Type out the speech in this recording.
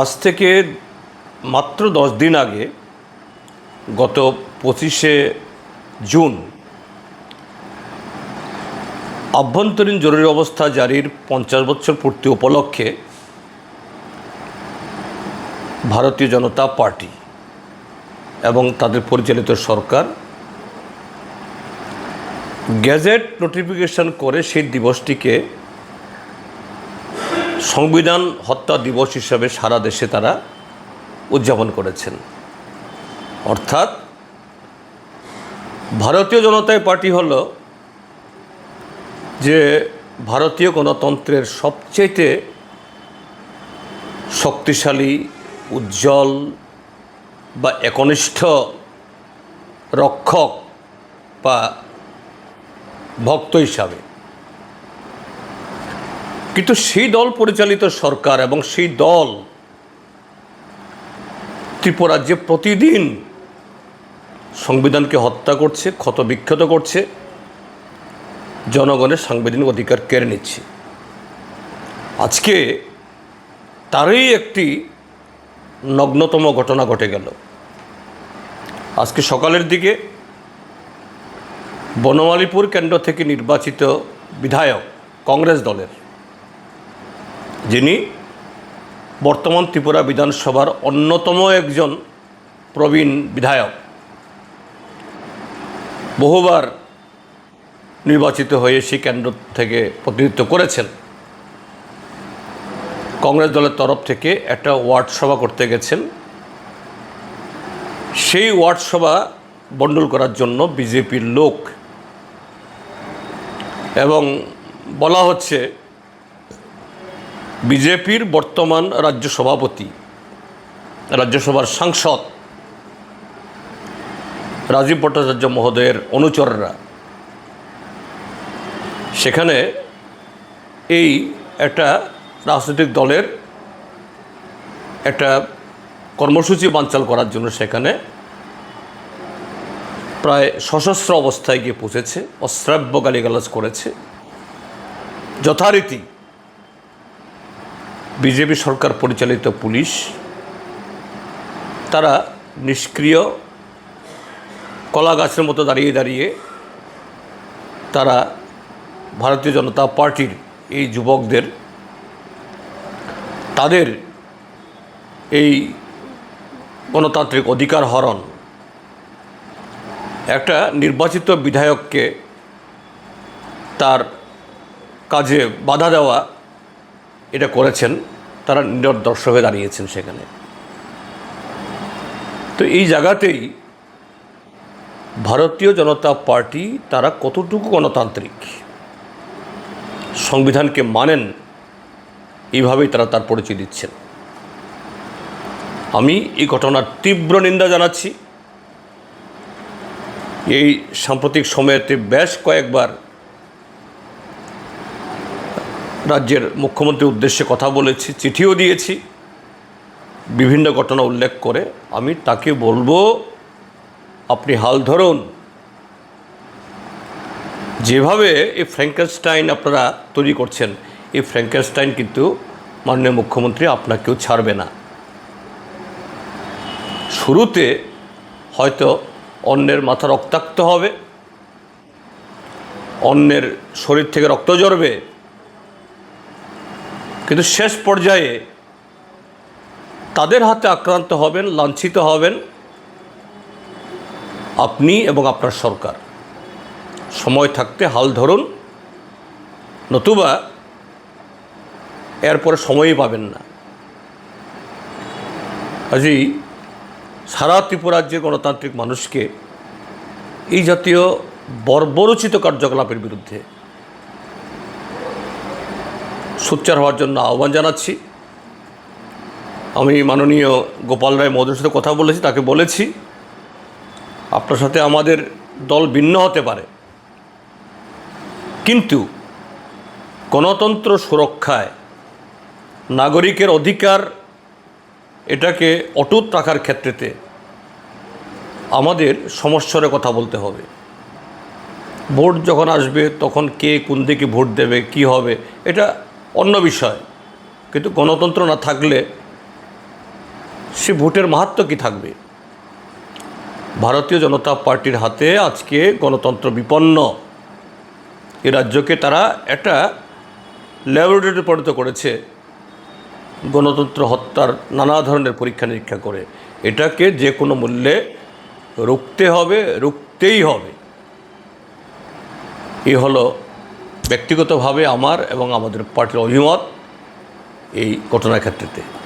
আজ থেকে মাত্র 10 দিন আগে গত 25শে জুন আভ্যন্তরীণ জরুরি অবস্থা জারির 50 বছর পূর্তি উপলক্ষে ভারতীয় জনতা পার্টি এবং তাদের পরিচালিত সরকার গেজেট নোটিফিকেশন করে সেই দিবসটিকে সংবিধান হত্যা দিবস হিসাবে সারা দেশে তারা উদযাপন করেছেন। অর্থাৎ ভারতীয় জনতা পার্টি হলো যে ভারতীয় গণতন্ত্রের সবচেয়ে শক্তিশালী, উজ্জ্বল বা একনিষ্ঠ রক্ষক বা ভক্ত হিসাবে। কিন্তু সেই দল পরিচালিত সরকার এবং সেই দল ত্রিপুরাজ্যে প্রতিদিন সংবিধানকে হত্যা করছে, ক্ষতবিক্ষত করছে, জনগণের সাংবিধানিক অধিকার কেড়ে নিচ্ছে। আজকে তারই একটি নগ্নতম ঘটনা ঘটে গেল। আজকে সকালের দিকে বনমালীপুর কেন্দ্র থেকে নির্বাচিত বিধায়ক কংগ্রেস দলের, যিনি বর্তমান ত্রিপুরা বিধানসভার অন্যতম একজন প্রবীণ বিধায়ক, বহুবার নির্বাচিত হয়ে সেই কেন্দ্র থেকে প্রতিনিধিত্ব করেছেন, কংগ্রেস দলের তরফ থেকে একটা ওয়ার্ড সভা করতে গেছেন। সেই ওয়ার্ড সভা বন্ডল করার জন্য বিজেপির লোক, এবং বলা হচ্ছে বিজেপির বর্তমান রাজ্য সভাপতি, রাজ্যসভার সাংসদ রাজীব ভট্টাচার্য মহোদয়ের অনুচররা সেখানে এই একটা রাজনৈতিক দলের একটা কর্মসূচি বানচাল করার জন্য সেখানে প্রায় সশস্ত্র অবস্থায় গিয়ে পৌঁছেছে, অশ্রাব্য গালিগালাজ করেছে। যথারীতি বিজেপি সরকার পরিচালিত পুলিশ তারা নিষ্ক্রিয় কলা গাছের মতো দাঁড়িয়ে দাঁড়িয়ে তারা ভারতীয় জনতা পার্টির এই যুবকদের তাদের এই গণতান্ত্রিক অধিকার হরণ, একটা নির্বাচিত বিধায়ককে তার কাজে বাধা দেওয়া, এটা করেছেন। তারা নির্দর্শ হয়ে দাঁড়িয়েছেন সেখানে। তো এই জায়গাতেই ভারতীয় জনতা পার্টি তারা কতটুকু গণতান্ত্রিক, সংবিধানকে মানেন, এইভাবেই তারা তার পরিচয় দিচ্ছেন। আমি এই ঘটনার তীব্র নিন্দা জানাচ্ছি। এই সাম্প্রতিক সময়েতে বেশ কয়েকবার রাজ্যের মুখ্যমন্ত্রীর উদ্দেশ্যে কথা বলেছি, চিঠিও দিয়েছি বিভিন্ন ঘটনা উল্লেখ করে। আমি তাকে বলবো, আপনি হাল ধরুন। যেভাবে এই ফ্র্যাঙ্কেনস্টাইন আপনারা তৈরি করছেন, এই ফ্র্যাঙ্কেনস্টাইন কিন্তু মাননীয় মুখ্যমন্ত্রী আপনাকেও ছাড়বে না। শুরুতে হয়তো অন্যের মাথা রক্তাক্ত হবে, অন্যের শরীর থেকে রক্ত ঝরবে, কিন্তু শেষ পর্যায়ে তাদের হাতে আক্রান্ত হবেন, লাঞ্ছিত হবেন আপনি এবং আপনার সরকার। সময় থাকতে হাল ধরুন, নতুবা এরপরে সময়ই পাবেন না। কাজেই সারা ত্রিপুরাজ্যের গণতান্ত্রিক মানুষকে এই জাতীয় বর্বরোচিত কার্যকলাপের বিরুদ্ধে সোচ্চার হওয়ার জন্য আহ্বান জানাচ্ছি। আমি মাননীয় গোপাল রায় মহোদয়ের সাথে কথা বলেছি, তাকে বলেছি আপনার সাথে আমাদের দল ভিন্ন হতে পারে, কিন্তু গণতন্ত্র সুরক্ষায় নাগরিকের অধিকার এটাকে অটুট রাখার ক্ষেত্রেতে আমাদের সমস্যার কথা বলতে হবে। ভোট যখন আসবে তখন কে কোন দিকে ভোট দেবে, কি হবে, এটা অন্য বিষয়। কিন্তু গণতন্ত্র না থাকলে সে ভোটের মাহাত্ম্য কী থাকবে? ভারতীয় জনতা পার্টির হাতে আজকে গণতন্ত্র বিপন্ন। এ রাজ্যকে তারা একটা ল্যাবরেটরিতে পরিণত করেছে গণতন্ত্র হত্যার নানা ধরনের পরীক্ষা নিরীক্ষা করে। এটাকে যে কোনো মূল্যে রুখতে হবে, রুখতেই হবে। এ হলো ব্যক্তিগতভাবে আমার এবং আমাদের পার্টির অভিমত এই ঘটনার ক্ষেত্রে।